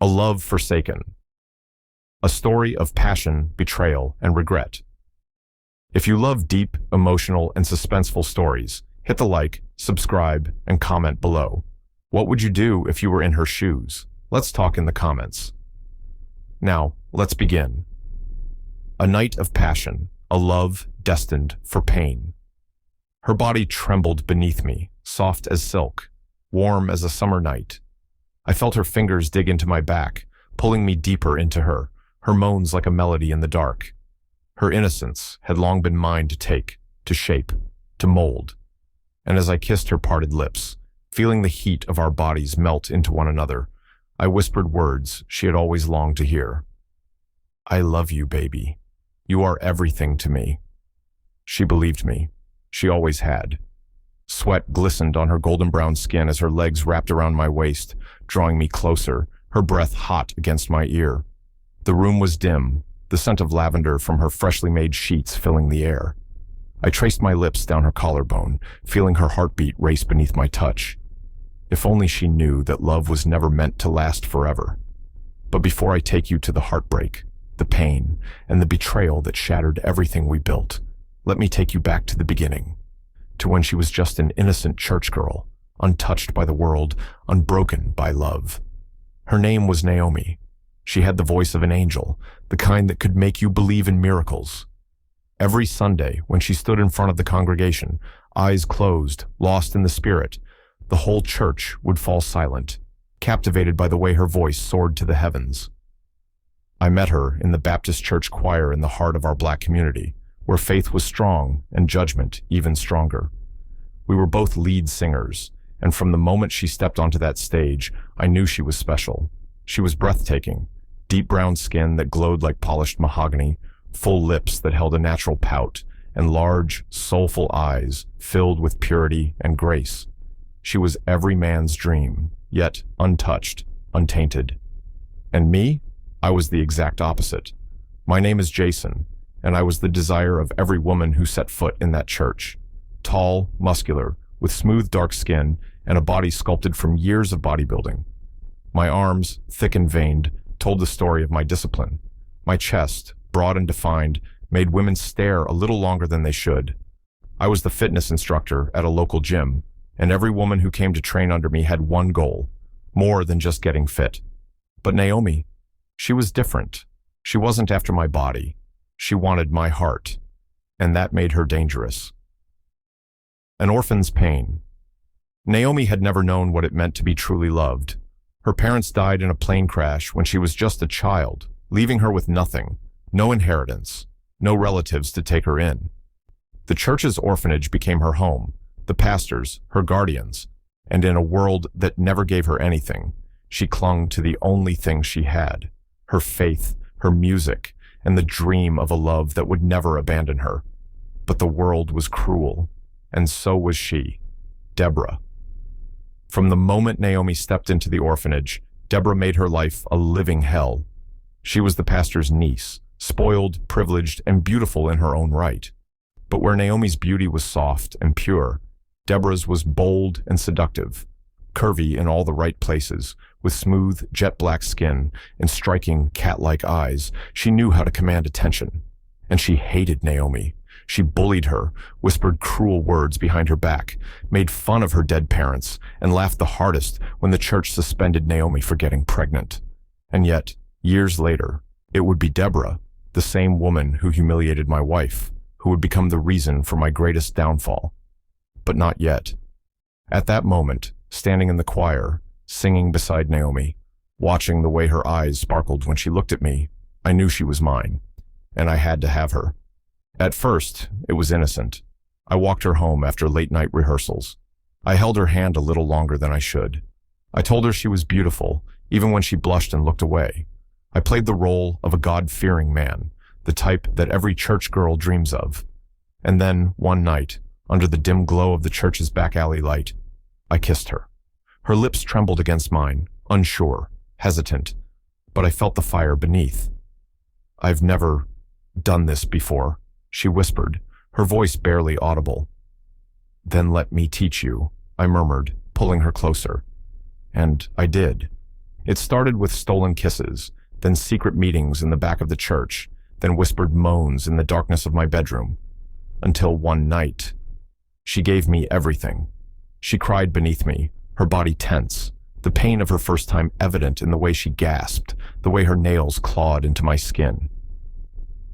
A love forsaken. A story of passion, betrayal, and regret. If you love deep, emotional, and suspenseful stories, hit the like, subscribe, and comment below. What would you do if you were in her shoes? Let's talk in the comments. Now, let's begin. A night of passion, a love destined for pain. Her body trembled beneath me, soft as silk, warm as a summer night. I felt her fingers dig into my back, pulling me deeper into her moans like a melody in the dark. Her innocence had long been mine to take, to shape, to mold. And as I kissed her parted lips, feeling the heat of our bodies melt into one another, I whispered words she had always longed to hear. I love you, baby. You are everything to me. She believed me. She always had. Sweat glistened on her golden brown skin as her legs wrapped around my waist, drawing me closer, her breath hot against my ear. The room was dim, the scent of lavender from her freshly made sheets filling the air. I traced my lips down her collarbone, feeling her heartbeat race beneath my touch. If only she knew that love was never meant to last forever. But before I take you to the heartbreak, the pain, and the betrayal that shattered everything we built, let me take you back to the beginning, to when she was just an innocent church girl, untouched by the world, unbroken by love. Her name was Naomi. She had the voice of an angel, the kind that could make you believe in miracles. Every Sunday, when she stood in front of the congregation, eyes closed, lost in the spirit, the whole church would fall silent, captivated by the way her voice soared to the heavens. I met her in the Baptist church choir in the heart of our Black community, where faith was strong and judgment even stronger. We were both lead singers, and from the moment she stepped onto that stage, I knew she was special. She was breathtaking, deep brown skin that glowed like polished mahogany, full lips that held a natural pout, and large, soulful eyes filled with purity and grace. She was every man's dream, yet untouched, untainted. And me? I was the exact opposite. My name is Jason, and I was the desire of every woman who set foot in that church. Tall, muscular, with smooth dark skin and a body sculpted from years of bodybuilding. My arms, thick and veined, told the story of my discipline. My chest, broad and defined, made women stare a little longer than they should. I was the fitness instructor at a local gym, and every woman who came to train under me had one goal, more than just getting fit. But Naomi, she was different. She wasn't after my body. She wanted my heart, and that made her dangerous. An orphan's pain. Naomi had never known what it meant to be truly loved. Her parents died in a plane crash when she was just a child, leaving her with nothing, no inheritance, no relatives to take her in. The church's orphanage became her home, the pastors, her guardians, and in a world that never gave her anything, she clung to the only thing she had, her faith, her music, and the dream of a love that would never abandon her. But the world was cruel, and so was she, Deborah. From the moment Naomi stepped into the orphanage, Deborah made her life a living hell. She was the pastor's niece, spoiled, privileged, and beautiful in her own right. But where Naomi's beauty was soft and pure, Deborah's was bold and seductive, curvy in all the right places, with smooth, jet-black skin and striking, cat-like eyes. She knew how to command attention. And she hated Naomi. She bullied her, whispered cruel words behind her back, made fun of her dead parents, and laughed the hardest when the church suspended Naomi for getting pregnant. And yet, years later, it would be Deborah, the same woman who humiliated my wife, who would become the reason for my greatest downfall. But not yet. At that moment, standing in the choir, singing beside Naomi, watching the way her eyes sparkled when she looked at me, I knew she was mine, and I had to have her. At first, it was innocent. I walked her home after late-night rehearsals. I held her hand a little longer than I should. I told her she was beautiful, even when she blushed and looked away. I played the role of a God-fearing man, the type that every church girl dreams of. And then, one night, under the dim glow of the church's back alley light, I kissed her. Her lips trembled against mine, unsure, hesitant, but I felt the fire beneath. "I've never done this before," she whispered, her voice barely audible. "Then let me teach you," I murmured, pulling her closer. And I did. It started with stolen kisses, then secret meetings in the back of the church, then whispered moans in the darkness of my bedroom. Until one night, she gave me everything. She cried beneath me, her body tense, the pain of her first time evident in the way she gasped, the way her nails clawed into my skin.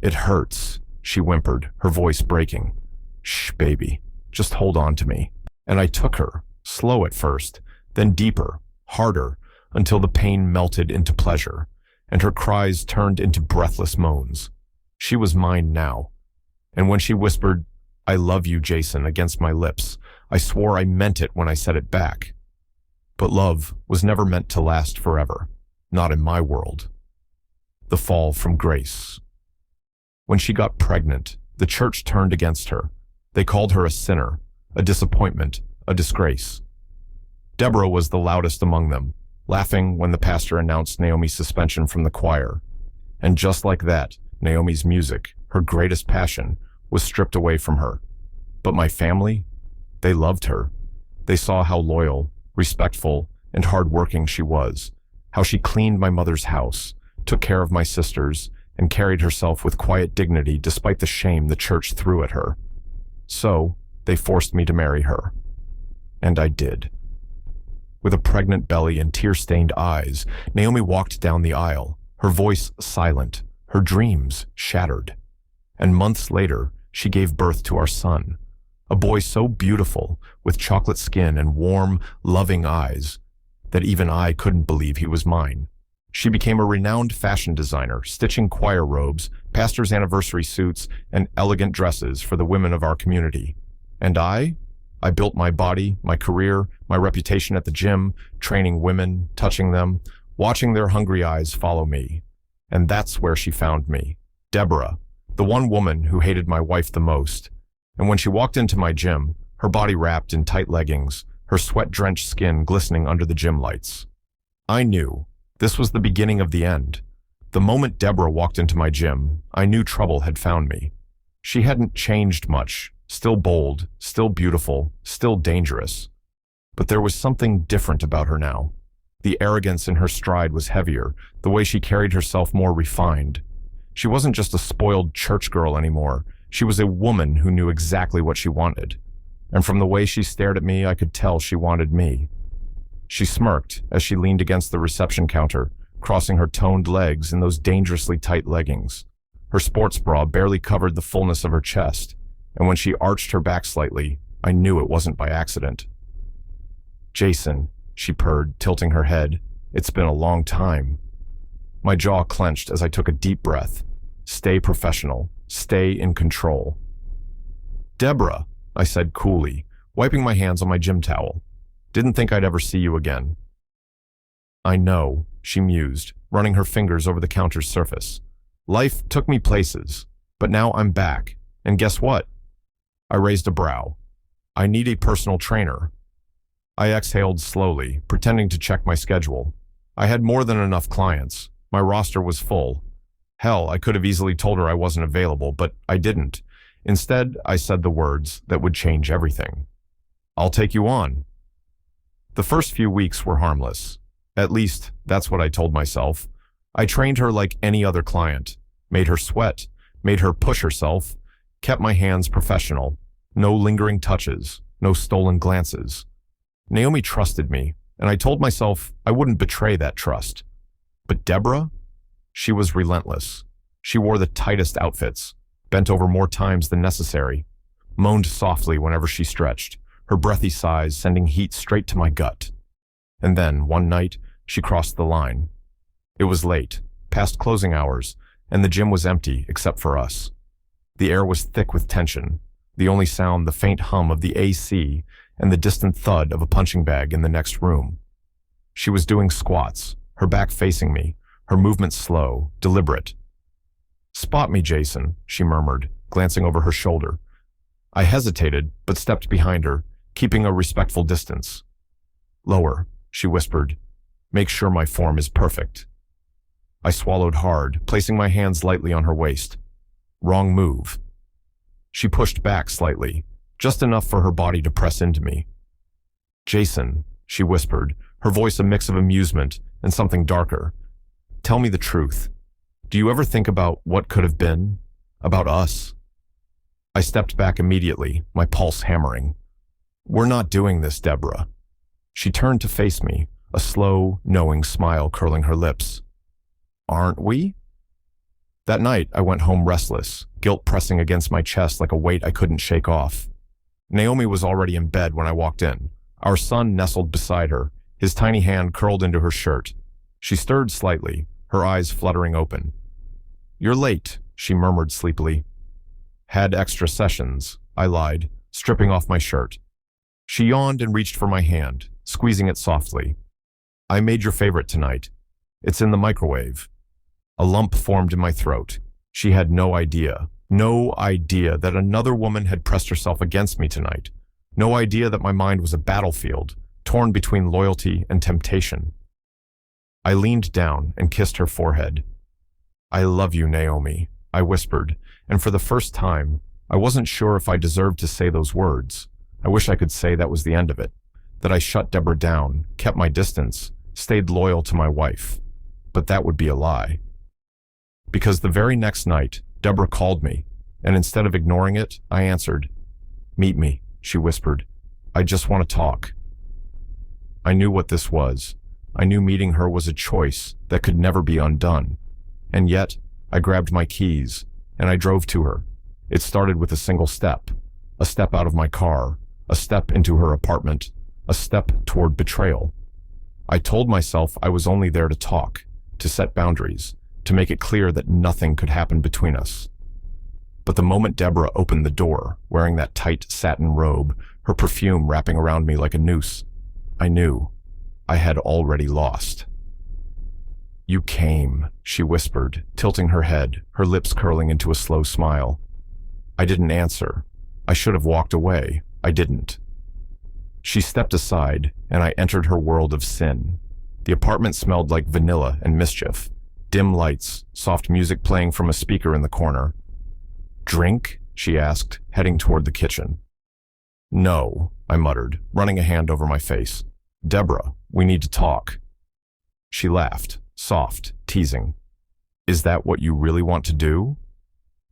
"It hurts," she whimpered, her voice breaking. "Shh, baby, just hold on to me." And I took her, slow at first, then deeper, harder, until the pain melted into pleasure, and her cries turned into breathless moans. She was mine now. And when she whispered, "I love you, Jason," against my lips, I swore I meant it when I said it back. But love was never meant to last forever, not in my world. The fall from grace. When she got pregnant, the church turned against her. They called her a sinner, a disappointment, a disgrace. Deborah was the loudest among them, laughing when the pastor announced Naomi's suspension from the choir. And just like that, Naomi's music, her greatest passion, was stripped away from her. But my family? They loved her. They saw how loyal, respectful, and hardworking she was, how she cleaned my mother's house, took care of my sisters, and carried herself with quiet dignity despite the shame the church threw at her. So, they forced me to marry her. And I did. With a pregnant belly and tear-stained eyes, Naomi walked down the aisle, her voice silent, her dreams shattered. And months later, she gave birth to our son, a boy so beautiful, with chocolate skin and warm, loving eyes, that even I couldn't believe he was mine. She became a renowned fashion designer, stitching choir robes, pastor's anniversary suits, and elegant dresses for the women of our community. And I built my body, my career, my reputation at the gym, training women, touching them, watching their hungry eyes follow me. And that's where she found me, Deborah, the one woman who hated my wife the most. And when she walked into my gym, her body wrapped in tight leggings, her sweat-drenched skin glistening under the gym lights, I knew this was the beginning of the end. The moment Deborah walked into my gym, I knew trouble had found me. She hadn't changed much, still bold, still beautiful, still dangerous. But there was something different about her now. The arrogance in her stride was heavier, the way she carried herself more refined. She wasn't just a spoiled church girl anymore. She was a woman who knew exactly what she wanted. And from the way she stared at me, I could tell she wanted me. She smirked as she leaned against the reception counter, crossing her toned legs in those dangerously tight leggings. Her sports bra barely covered the fullness of her chest, and when she arched her back slightly, I knew it wasn't by accident. "Jason," she purred, tilting her head. "It's been a long time." My jaw clenched as I took a deep breath. Stay professional. Stay in control. "Deborah," I said coolly, wiping my hands on my gym towel. "Didn't think I'd ever see you again." "I know," she mused, running her fingers over the counter's surface. "Life took me places, but now I'm back. And guess what?" I raised a brow. "I need a personal trainer." I exhaled slowly, pretending to check my schedule. I had more than enough clients. My roster was full. Hell, I could have easily told her I wasn't available, but I didn't. Instead, I said the words that would change everything. "I'll take you on." The first few weeks were harmless. At least, that's what I told myself. I trained her like any other client, made her sweat, made her push herself, kept my hands professional. No lingering touches, no stolen glances. Naomi trusted me, and I told myself I wouldn't betray that trust. But Deborah? She was relentless. She wore the tightest outfits, bent over more times than necessary, moaned softly whenever she stretched, her breathy sighs sending heat straight to my gut. And then, one night, she crossed the line. It was late, past closing hours, and the gym was empty except for us. The air was thick with tension, the only sound the faint hum of the AC and the distant thud of a punching bag in the next room. She was doing squats, her back facing me, her movements slow, deliberate. "Spot me, Jason," she murmured, glancing over her shoulder. I hesitated, but stepped behind her, keeping a respectful distance. "Lower," she whispered. "Make sure my form is perfect." I swallowed hard, placing my hands lightly on her waist. Wrong move. She pushed back slightly, just enough for her body to press into me. "Jason," she whispered, her voice a mix of amusement and something darker. Tell me the truth. Do you ever think about what could have been? About us? I stepped back immediately, my pulse hammering. We're not doing this, Deborah. She turned to face me, a slow, knowing smile curling her lips. Aren't we? That night, I went home restless, guilt pressing against my chest like a weight I couldn't shake off. Naomi was already in bed when I walked in. Our son nestled beside her, his tiny hand curled into her shirt. She stirred slightly, her eyes fluttering open. You're late, she murmured sleepily. Had extra sessions, I lied, stripping off my shirt. She yawned and reached for my hand, squeezing it softly. I made your favorite tonight. It's in the microwave. A lump formed in my throat. She had no idea that another woman had pressed herself against me tonight. No idea that my mind was a battlefield, torn between loyalty and temptation. I leaned down and kissed her forehead. I love you, Naomi, I whispered, and for the first time, I wasn't sure if I deserved to say those words. I wish I could say that was the end of it, that I shut Deborah down, kept my distance, stayed loyal to my wife. But that would be a lie. Because the very next night, Deborah called me, and instead of ignoring it, I answered. Meet me, she whispered. I just want to talk. I knew what this was. I knew meeting her was a choice that could never be undone. And yet, I grabbed my keys, and I drove to her. It started with a single step. A step out of my car, a step into her apartment, a step toward betrayal. I told myself I was only there to talk, to set boundaries, to make it clear that nothing could happen between us. But the moment Deborah opened the door, wearing that tight satin robe, her perfume wrapping around me like a noose, I knew I had already lost. You came, she whispered, tilting her head, her lips curling into a slow smile. I didn't answer. I should have walked away. I didn't. She stepped aside, and I entered her world of sin. The apartment smelled like vanilla and mischief. Dim lights, soft music playing from a speaker in the corner. Drink? She asked, heading toward the kitchen. No, I muttered, running a hand over my face. Deborah, we need to talk. She laughed, soft, teasing. Is that what you really want to do?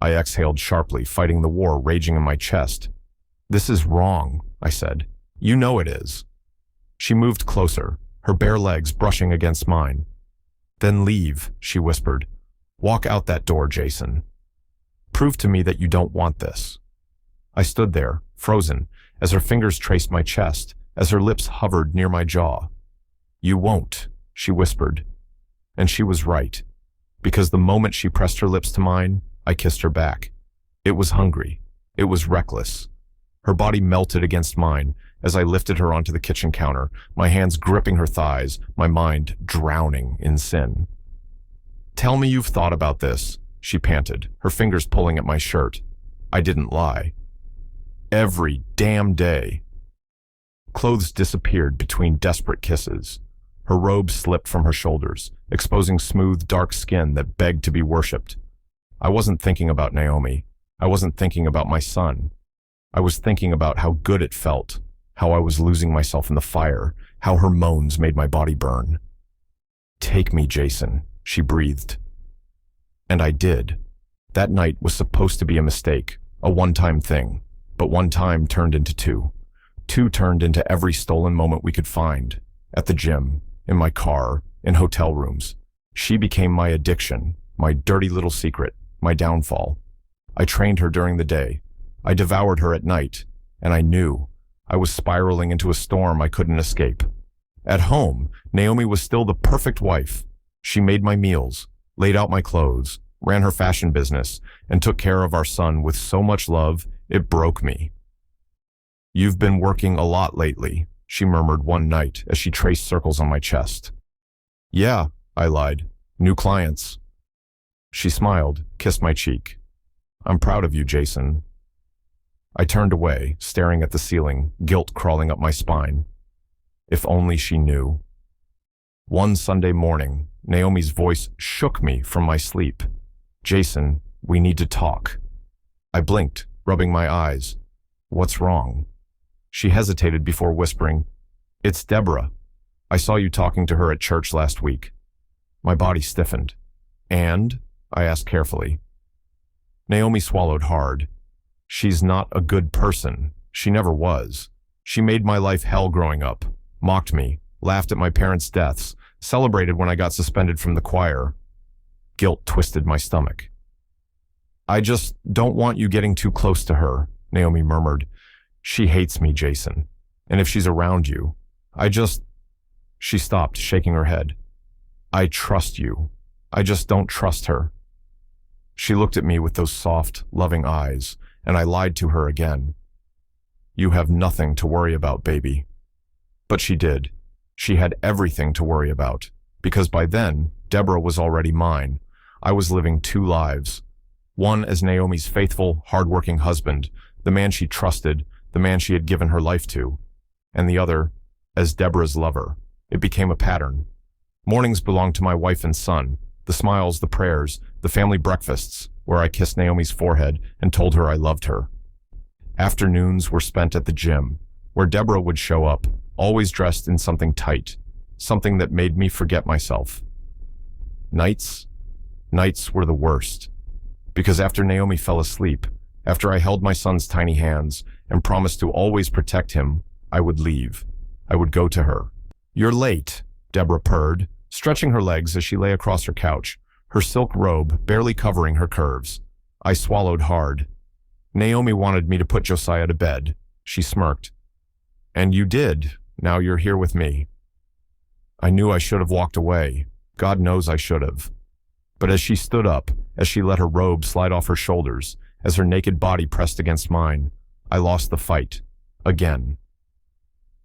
I exhaled sharply, fighting the war raging in my chest. This is wrong, I said. You know it is. She moved closer, her bare legs brushing against mine. Then leave, she whispered. Walk out that door, Jason. Prove to me that you don't want this. I stood there, frozen, as her fingers traced my chest, as her lips hovered near my jaw. You won't, she whispered. And she was right, because the moment she pressed her lips to mine, I kissed her back. It was hungry. It was reckless. Her body melted against mine as I lifted her onto the kitchen counter, my hands gripping her thighs, my mind drowning in sin. Tell me you've thought about this, she panted, her fingers pulling at my shirt. I didn't lie. Every damn day. Clothes disappeared between desperate kisses. Her robe slipped from her shoulders, exposing smooth, dark skin that begged to be worshipped. I wasn't thinking about Naomi. I wasn't thinking about my son. I was thinking about how good it felt, how I was losing myself in the fire, how her moans made my body burn. Take me, Jason, she breathed. And I did. That night was supposed to be a mistake, a one-time thing, but one time turned into two. Two turned into every stolen moment we could find, at the gym, in my car, in hotel rooms. She became my addiction, my dirty little secret, my downfall. I trained her during the day. I devoured her at night, and I knew I was spiraling into a storm I couldn't escape. At home, Naomi was still the perfect wife. She made my meals, laid out my clothes, ran her fashion business, and took care of our son with so much love, it broke me. You've been working a lot lately, she murmured one night as she traced circles on my chest. Yeah, I lied. New clients. She smiled, kissed my cheek. I'm proud of you, Jason. I turned away, staring at the ceiling, guilt crawling up my spine. If only she knew. One Sunday morning, Naomi's voice shook me from my sleep. Jason, we need to talk. I blinked, rubbing my eyes. What's wrong? She hesitated before whispering, It's Deborah. I saw you talking to her at church last week. My body stiffened. And? I asked carefully. Naomi swallowed hard. She's not a good person. She never was. She made my life hell growing up, mocked me, laughed at my parents' deaths, celebrated when I got suspended from the choir. Guilt twisted my stomach. I just don't want you getting too close to her, Naomi murmured. She hates me, Jason. And if she's around you, She stopped, shaking her head. I trust you. I just don't trust her. She looked at me with those soft, loving eyes, and I lied to her again. You have nothing to worry about, baby. But she did. She had everything to worry about, because by then, Deborah was already mine. I was living two lives. One as Naomi's faithful, hard-working husband, the man she trusted, the man she had given her life to, and the other as Deborah's lover. It became a pattern. Mornings belonged to my wife and son, the smiles, the prayers, the family breakfasts, where I kissed Naomi's forehead and told her I loved her. Afternoons were spent at the gym, where Deborah would show up, always dressed in something tight, something that made me forget myself. Nights were the worst, because after Naomi fell asleep, after I held my son's tiny hands and promised to always protect him, I would leave. I would go to her. You're late, Deborah purred, stretching her legs as she lay across her couch, her silk robe barely covering her curves. I swallowed hard. Naomi wanted me to put Josiah to bed. She smirked. And you did. Now you're here with me. I knew I should have walked away. God knows I should have. But as she stood up, as she let her robe slide off her shoulders, as her naked body pressed against mine, I lost the fight. Again.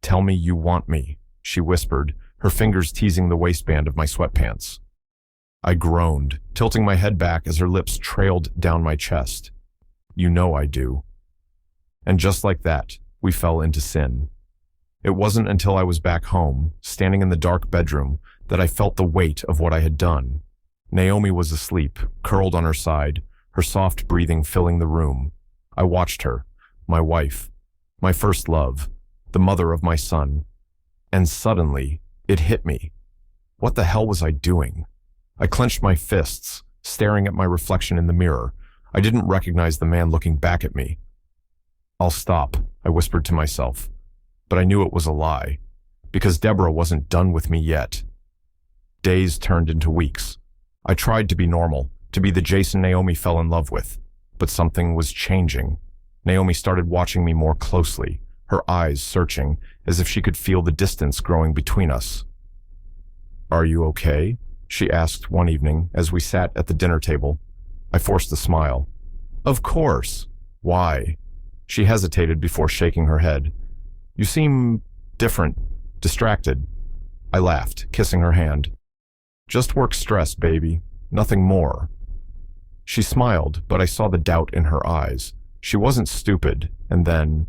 Tell me you want me, she whispered, her fingers teasing the waistband of my sweatpants. I groaned, tilting my head back as her lips trailed down my chest. You know I do. And just like that, we fell into sin. It wasn't until I was back home, standing in the dark bedroom, that I felt the weight of what I had done. Naomi was asleep, curled on her side, her soft breathing filling the room. I watched her, my wife, my first love, the mother of my son. And suddenly, it hit me. What the hell was I doing? I clenched my fists, staring at my reflection in the mirror. I didn't recognize the man looking back at me. I'll stop, I whispered to myself. But I knew it was a lie, because Deborah wasn't done with me yet. Days turned into weeks. I tried to be normal, to be the Jason Naomi fell in love with, but something was changing. Naomi started watching me more closely, her eyes searching, as if she could feel the distance growing between us. Are you okay? She asked one evening as we sat at the dinner table. I forced a smile. Of course. Why? She hesitated before shaking her head. You seem different, distracted. I laughed, kissing her hand. Just work stress, baby. Nothing more. She smiled, but I saw the doubt in her eyes. She wasn't stupid, and then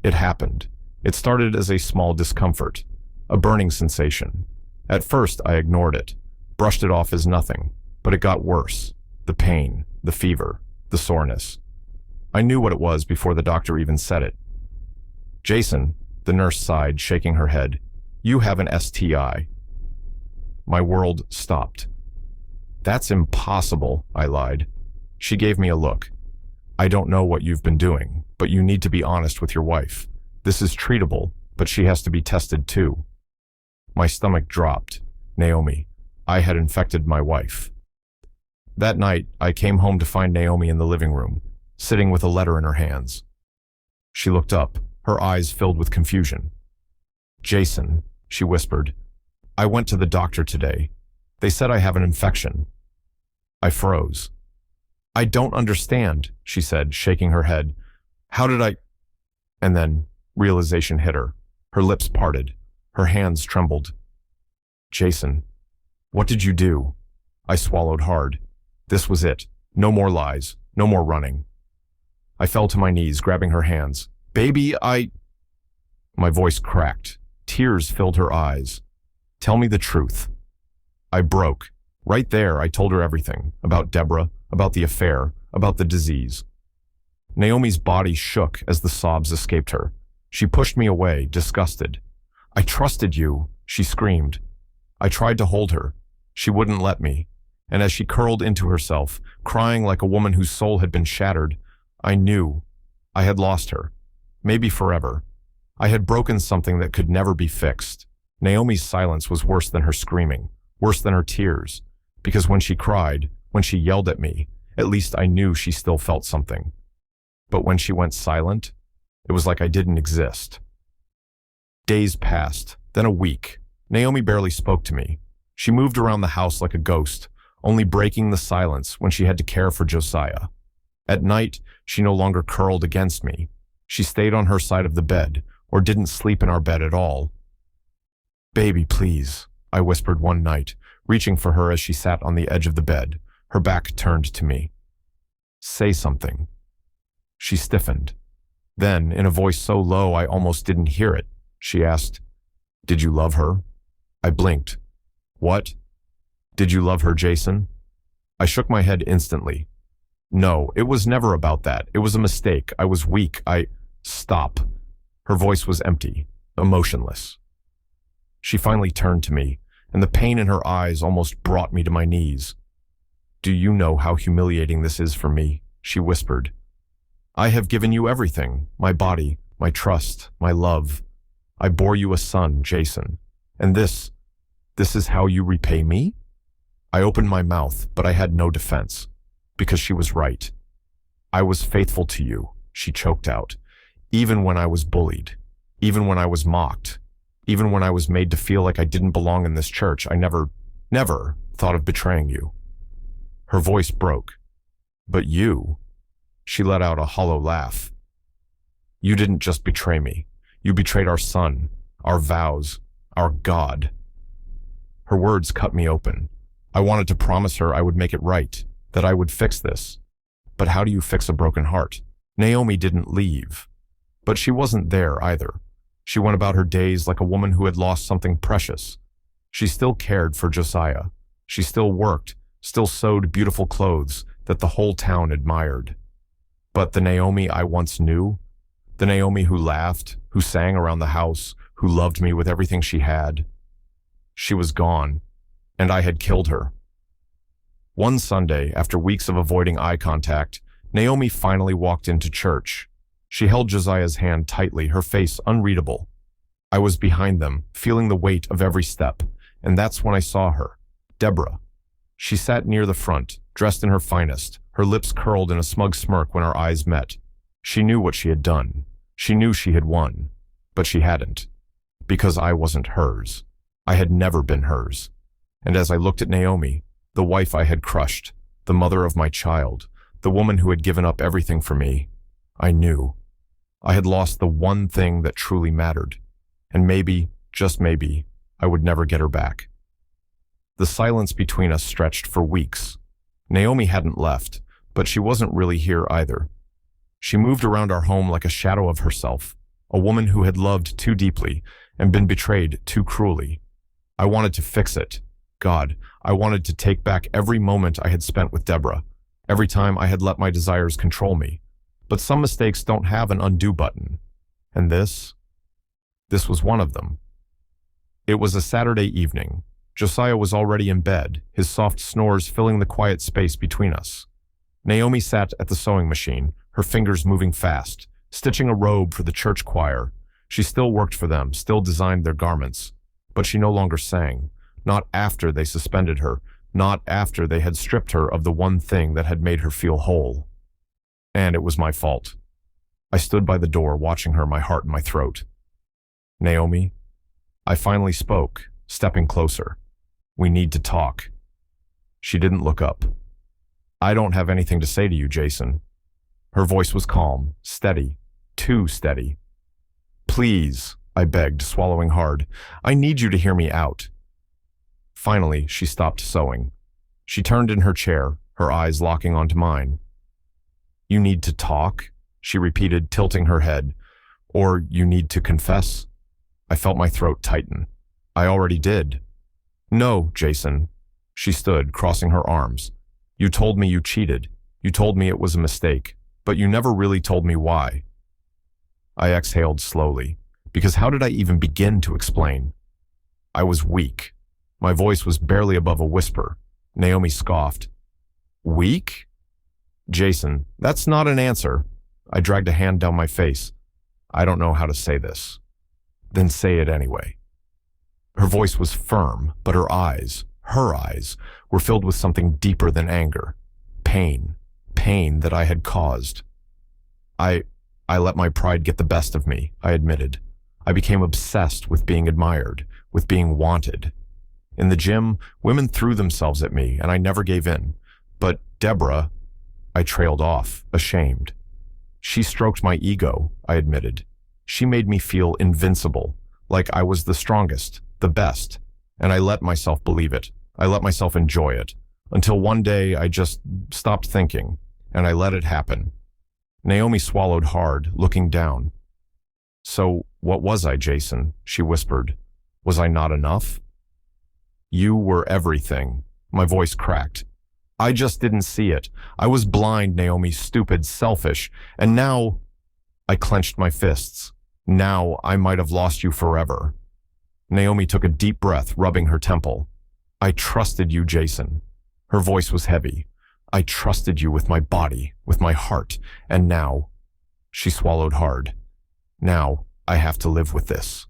it happened. It started as a small discomfort, a burning sensation. At first, I ignored it, brushed it off as nothing, but it got worse. The pain, the fever, the soreness. I knew what it was before the doctor even said it. Jason, the nurse sighed, shaking her head. You have an STI. My world stopped. That's impossible, I lied. She gave me a look. I don't know what you've been doing, but you need to be honest with your wife. This is treatable, but she has to be tested too. My stomach dropped. Naomi, I had infected my wife. That night, I came home to find Naomi in the living room, sitting with a letter in her hands. She looked up, her eyes filled with confusion. Jason, she whispered, I went to the doctor today. They said I have an infection. I froze. I don't understand, she said, shaking her head. How did I? And then realization hit her. Her lips parted. Her hands trembled. Jason, what did you do? I swallowed hard. This was it. No more lies. No more running. I fell to my knees, grabbing her hands. Baby, My voice cracked. Tears filled her eyes. Tell me the truth. I broke. Right there, I told her everything. About Deborah, about the affair, about the disease. Naomi's body shook as the sobs escaped her. She pushed me away, disgusted. I trusted you. She screamed. I tried to hold her. She wouldn't let me. And as she curled into herself, crying like a woman whose soul had been shattered, I knew I had lost her. Maybe forever. I had broken something that could never be fixed. Naomi's silence was worse than her screaming, worse than her tears, because when she cried, when she yelled at me, at least I knew she still felt something. But when she went silent, it was like I didn't exist. Days passed, then a week. Naomi barely spoke to me. She moved around the house like a ghost, only breaking the silence when she had to care for Josiah. At night, she no longer curled against me. She stayed on her side of the bed, or didn't sleep in our bed at all. "Baby, please," I whispered one night, reaching for her as she sat on the edge of the bed, her back turned to me. "Say something." She stiffened. Then, in a voice so low I almost didn't hear it, she asked, "Did you love her?" I blinked. "What? Did you love her, Jason?" I shook my head instantly. "No, it was never about that. It was a mistake. I was weak. Stop." Her voice was empty, emotionless. She finally turned to me, and the pain in her eyes almost brought me to my knees. "Do you know how humiliating this is for me?" she whispered. "I have given you everything, my body, my trust, my love. I bore you a son, Jason. And this is how you repay me?" I opened my mouth, but I had no defense, because she was right. "I was faithful to you," she choked out, "even when I was bullied, even when I was mocked, even when I was made to feel like I didn't belong in this church. I never thought of betraying you." Her voice broke. "But you," she let out a hollow laugh. "You didn't just betray me. You betrayed our son, our vows, our God." Her words cut me open. I wanted to promise her I would make it right, that I would fix this. But how do you fix a broken heart? Naomi didn't leave. But she wasn't there either. She went about her days like a woman who had lost something precious. She still cared for Josiah. She still worked, still sewed beautiful clothes that the whole town admired. But the Naomi I once knew, the Naomi who laughed, who sang around the house, who loved me with everything she had, she was gone, and I had killed her. One Sunday, after weeks of avoiding eye contact, Naomi finally walked into church. She held Josiah's hand tightly, her face unreadable. I was behind them, feeling the weight of every step, and that's when I saw her, Deborah. She sat near the front, dressed in her finest, her lips curled in a smug smirk when our eyes met. She knew what she had done. She knew she had won, but she hadn't, because I wasn't hers. I had never been hers. And as I looked at Naomi, the wife I had crushed, the mother of my child, the woman who had given up everything for me, I knew. I had lost the one thing that truly mattered, and maybe, just maybe, I would never get her back. The silence between us stretched for weeks. Naomi hadn't left, but she wasn't really here either. She moved around our home like a shadow of herself, a woman who had loved too deeply and been betrayed too cruelly. I wanted to fix it. God, I wanted to take back every moment I had spent with Deborah, every time I had let my desires control me. But some mistakes don't have an undo button. And this was one of them. It was a Saturday evening. Josiah was already in bed, his soft snores filling the quiet space between us. Naomi sat at the sewing machine, her fingers moving fast, stitching a robe for the church choir. She still worked for them, still designed their garments. But she no longer sang, not after they suspended her, not after they had stripped her of the one thing that had made her feel whole. And it was my fault. I stood by the door, watching her, my heart in my throat. "Naomi," I finally spoke, stepping closer. "We need to talk." She didn't look up. "I don't have anything to say to you, Jason." Her voice was calm, steady, too steady. "Please," I begged, swallowing hard. "I need you to hear me out." Finally, she stopped sewing. She turned in her chair, her eyes locking onto mine. "You need to talk?" she repeated, tilting her head. "Or you need to confess?" I felt my throat tighten. "I already did." "No, Jason." She stood, crossing her arms. "You told me you cheated. You told me it was a mistake, but you never really told me why." I exhaled slowly, because how did I even begin to explain? I was weak. My voice was barely above a whisper. Naomi scoffed. Weak? Jason, that's not an answer. I dragged a hand down my face. I don't know how to say this. Then say it anyway. Her voice was firm, but her eyes, were filled with something deeper than anger. Pain that I had caused. I let my pride get the best of me, I admitted. I became obsessed with being admired, with being wanted. In the gym, women threw themselves at me, and I never gave in. But Deborah, I trailed off, ashamed. She stroked my ego, I admitted. She made me feel invincible, like I was the strongest, the best, and I let myself believe it. I let myself enjoy it, until one day I just stopped thinking, and I let it happen. Naomi swallowed hard, looking down. So what was I, Jason? She whispered. Was I not enough? You were everything. My voice cracked. I just didn't see it. I was blind, Naomi, stupid, selfish, and now I clenched my fists. Now I might have lost you forever. Naomi took a deep breath, rubbing her temple. I trusted you, Jason. Her voice was heavy. I trusted you with my body, with my heart, and now, she swallowed hard. Now I have to live with this.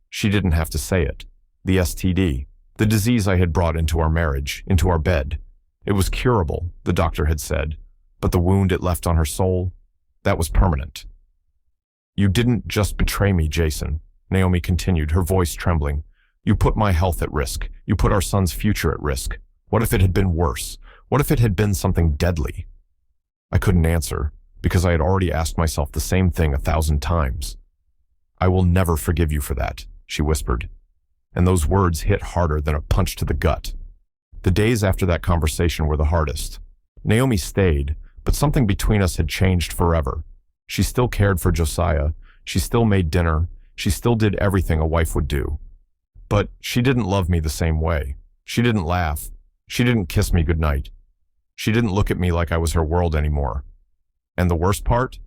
She didn't have to say it. The STD, the disease I had brought into our marriage, into our bed. It was curable, the doctor had said, but the wound it left on her soul, that was permanent. You didn't just betray me, Jason, Naomi continued, her voice trembling. You put my health at risk. You put our son's future at risk. What if it had been worse? What if it had been something deadly? I couldn't answer, because I had already asked myself the same thing 1,000 times. I will never forgive you for that, she whispered. And those words hit harder than a punch to the gut. The days after that conversation were the hardest. Naomi stayed, but something between us had changed forever. She still cared for Josiah. She still made dinner. She still did everything a wife would do. But she didn't love me the same way. She didn't laugh. She didn't kiss me goodnight. She didn't look at me like I was her world anymore. And the worst part?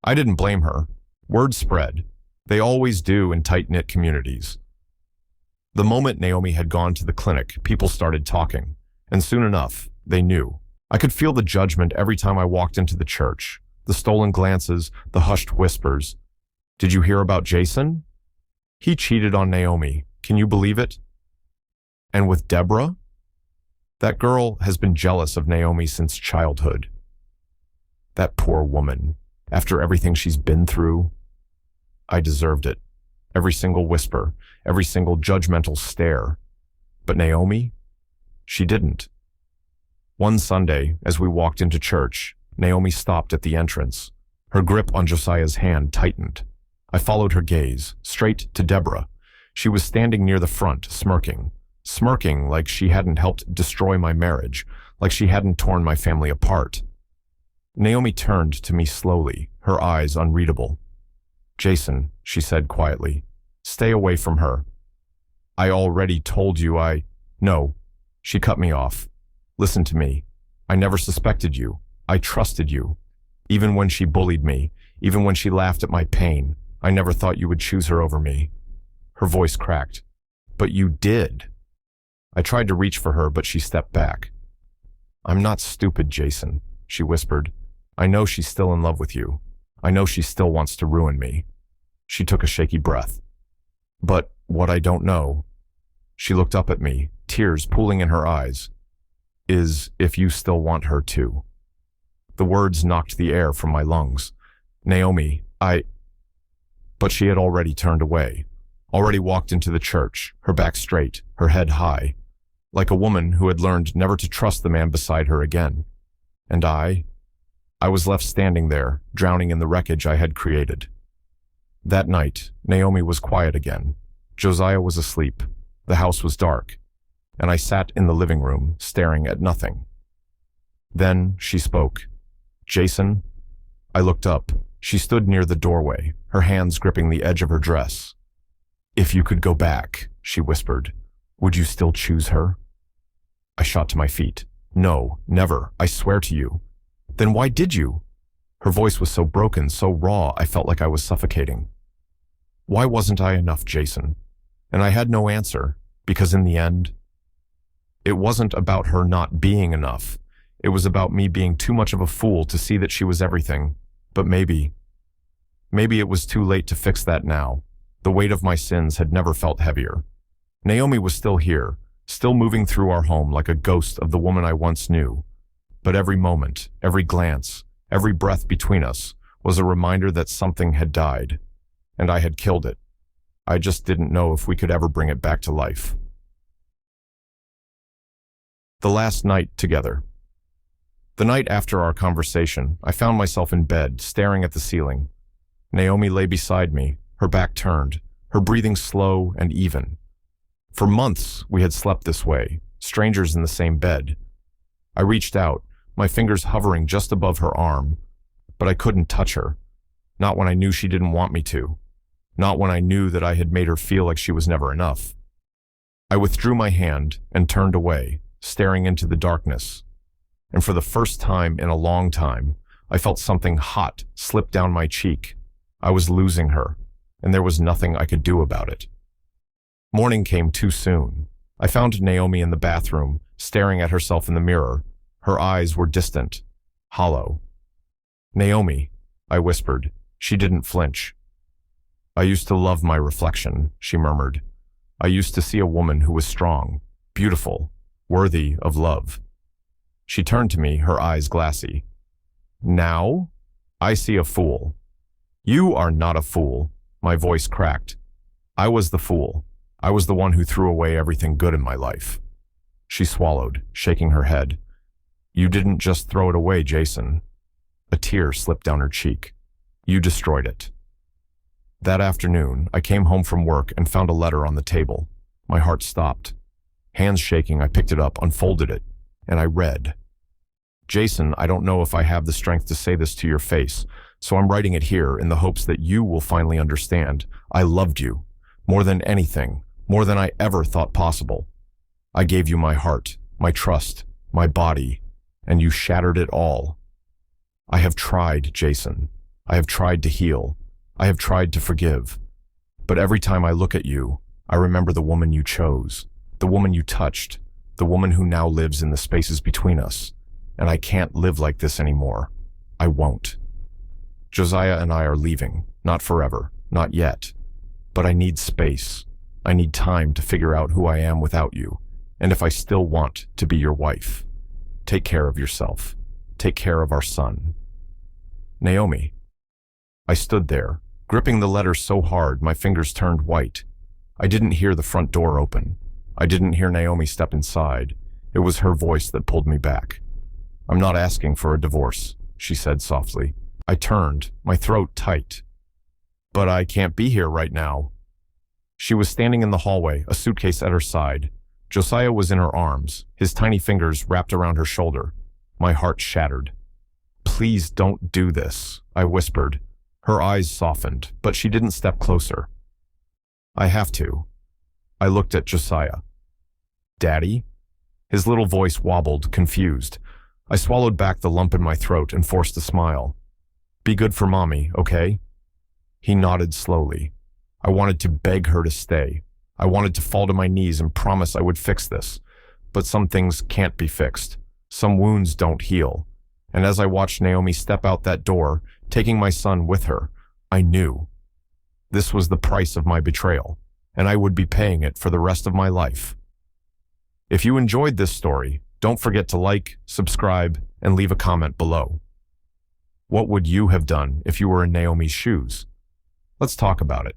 I didn't blame her. Word spread. They always do in tight-knit communities. The moment Naomi had gone to the clinic, people started talking. And soon enough, they knew. I could feel the judgment every time I walked into the church. The stolen glances, the hushed whispers. Did you hear about Jason? He cheated on Naomi. Can you believe it? And with Deborah? That girl has been jealous of Naomi since childhood. That poor woman, after everything she's been through, I deserved it. Every single whisper, every single judgmental stare. But Naomi? She didn't. One Sunday, as we walked into church, Naomi stopped at the entrance. Her grip on Josiah's hand tightened. I followed her gaze, straight to Deborah. She was standing near the front, smirking like she hadn't helped destroy my marriage, like she hadn't torn my family apart. Naomi turned to me slowly, her eyes unreadable. Jason, she said quietly, stay away from her. I already told you No, she cut me off. Listen to me. I never suspected you. I trusted you. Even when she bullied me, even when she laughed at my pain, I never thought you would choose her over me. Her voice cracked. But you did. I tried to reach for her, but she stepped back. I'm not stupid, Jason, she whispered. I know she's still in love with you. I know she still wants to ruin me. She took a shaky breath. But what I don't know, she looked up at me, tears pooling in her eyes, is if you still want her too. The words knocked the air from my lungs. Naomi, But she had already turned away, already walked into the church, her back straight, her head high, like a woman who had learned never to trust the man beside her again. And I was left standing there, drowning in the wreckage I had created. That night, Naomi was quiet again. Josiah was asleep. The house was dark, and I sat in the living room, staring at nothing. Then she spoke. Jason? I looked up. She stood near the doorway, her hands gripping the edge of her dress. If you could go back, she whispered, would you still choose her? I shot to my feet. No, never, I swear to you. Then why did you? Her voice was so broken, so raw, I felt like I was suffocating. Why wasn't I enough, Jason? And I had no answer. Because in the end, it wasn't about her not being enough. It was about me being too much of a fool to see that she was everything. But maybe it was too late to fix that now. The weight of my sins had never felt heavier. Naomi was still here, still moving through our home like a ghost of the woman I once knew. But every moment, every glance, every breath between us was a reminder that something had died, and I had killed it. I just didn't know if we could ever bring it back to life. The last night together. The night after our conversation, I found myself in bed, staring at the ceiling. Naomi lay beside me, her back turned, her breathing slow and even. For months, we had slept this way, strangers in the same bed. I reached out, my fingers hovering just above her arm, but I couldn't touch her. Not when I knew she didn't want me to. Not when I knew that I had made her feel like she was never enough. I withdrew my hand and turned away, staring into the darkness. And for the first time in a long time, I felt something hot slip down my cheek. I was losing her, and there was nothing I could do about it. Morning came too soon. I found Naomi in the bathroom, staring at herself in the mirror. Her eyes were distant, hollow. "Naomi," I whispered. She didn't flinch. "I used to love my reflection," she murmured. "I used to see a woman who was strong, beautiful, worthy of love." She turned to me, her eyes glassy. "Now, I see a fool." "You are not a fool," my voice cracked. "I was the fool. I was the one who threw away everything good in my life." She swallowed, shaking her head. "You didn't just throw it away, Jason." A tear slipped down her cheek. "You destroyed it." That afternoon, I came home from work and found a letter on the table. My heart stopped. Hands shaking, I picked it up, unfolded it, and I read. "Jason, I don't know if I have the strength to say this to your face, so I'm writing it here in the hopes that you will finally understand. I loved you, more than anything, more than I ever thought possible. I gave you my heart, my trust, my body, and you shattered it all. I have tried, Jason. I have tried to heal. I have tried to forgive. But every time I look at you, I remember the woman you chose, the woman you touched, the woman who now lives in the spaces between us. And I can't live like this anymore. I won't. Josiah and I are leaving, not forever, not yet. But I need space. I need time to figure out who I am without you, and if I still want to be your wife. Take care of yourself. Take care of our son. Naomi." I stood there, gripping the letter so hard my fingers turned white. I didn't hear the front door open. I didn't hear Naomi step inside. It was her voice that pulled me back. "I'm not asking for a divorce," she said softly. I turned, my throat tight. "But I can't be here right now." She was standing in the hallway, a suitcase at her side. Josiah was in her arms, his tiny fingers wrapped around her shoulder. My heart shattered. "Please don't do this," I whispered. Her eyes softened, but she didn't step closer. "I have to." I looked at Josiah. "Daddy?" His little voice wobbled, confused. I swallowed back the lump in my throat and forced a smile. "Be good for Mommy, okay?" He nodded slowly. I wanted to beg her to stay. I wanted to fall to my knees and promise I would fix this. But some things can't be fixed. Some wounds don't heal. And as I watched Naomi step out that door, taking my son with her, I knew. This was the price of my betrayal, and I would be paying it for the rest of my life. If you enjoyed this story, don't forget to like, subscribe, and leave a comment below. What would you have done if you were in Naomi's shoes? Let's talk about it.